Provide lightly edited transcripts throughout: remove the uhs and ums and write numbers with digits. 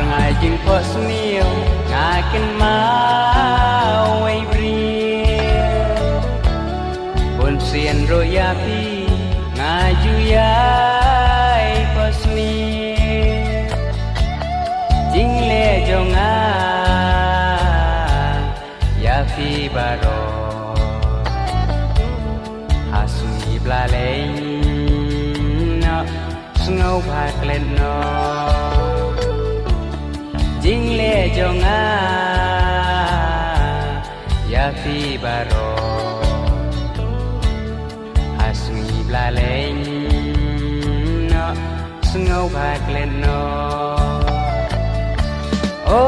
ngai jing po sniu ngakin mau ai bria pun sien ro ya pi ngaju yai po sni jing le jonga ya pi baro hasui bla le no ngau phạt lên nó jing le jonga ya fi baro hasui bla lên nó ngau phạt lên nó ô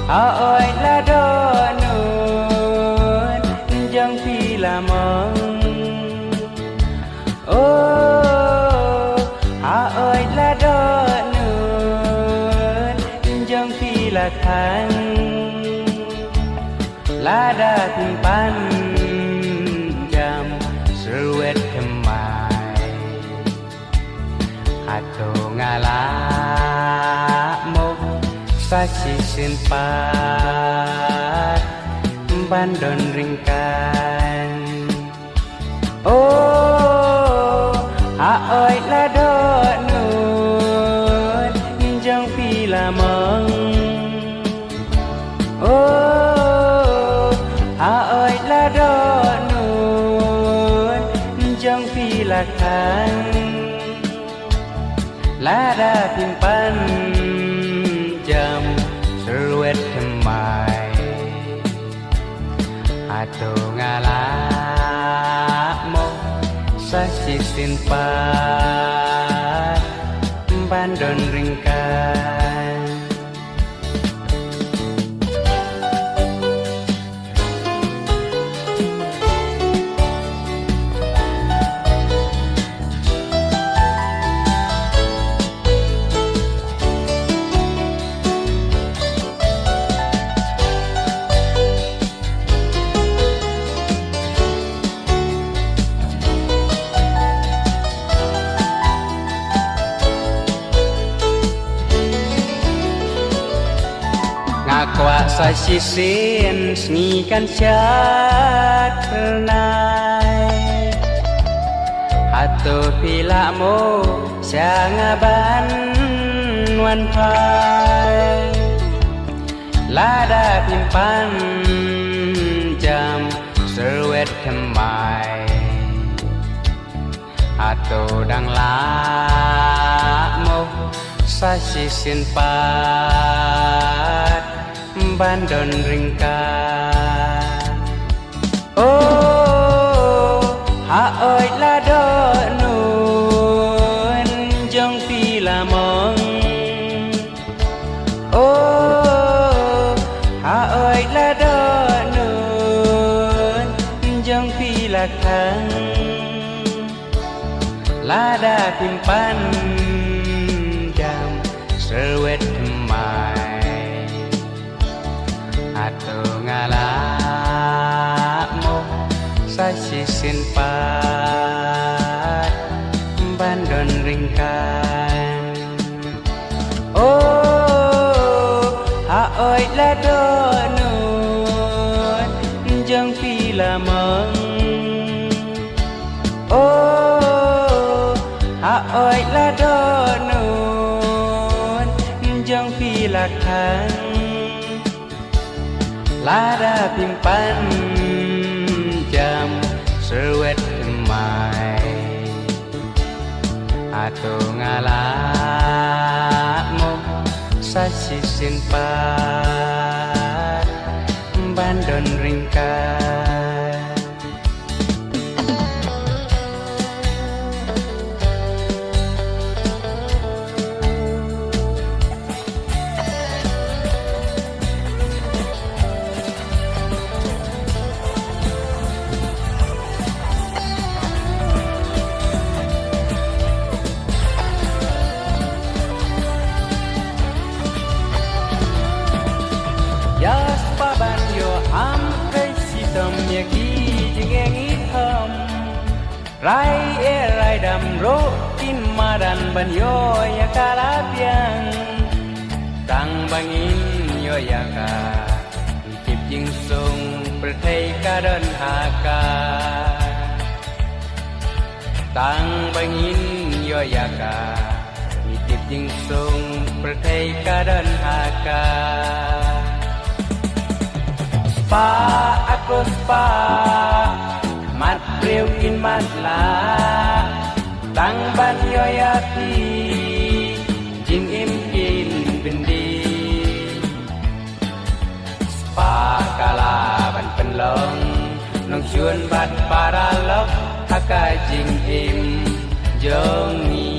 ơi là đó nun jang phi là mong ô ơi là đó nun jang phi là thang là đã tìm pan jam seruet kemai atau ngala mok saksi simpat bandon ringkan oh ơi là đó nun jang phi là mong oh ơi là đó nun jang phi là khang là đã tìm pan jam seruet kemai atau ngala mo saksi simpat bandon ringkan qua sai sisin sni kan chat nai atau pila mo sangaban wan pai lada pimpan jam seruet kemai atau dang la mo sai sisin pat bandon ringkan oh ơi là đó nun jang phi là mong oh ơi là đó nun jang phi là khang là đã tìm pan jam seruet kemai atau ngala mo saksi simpat bandon ringkan oh ơi là đó nun jang phi là mong oh ơi là đó nun jang phi là khang lada pimpan jam seruet kemai atau ngala mo saksi simpat bandon ringkan Yas paban yo am kai sitam yaki jingengi tham rai e rai dam ro in madan ban yo ya kalapiang bangin yoyaka Kip jing sung perthei karon haka Tang bangin yoyaka Kip jing sung perthei karon haka Spa aku spa mat priu in mat la Tang ban yoyati jing im kin bendi Spa kala ban penlong nong chuan bat para lok haka jing im jong ni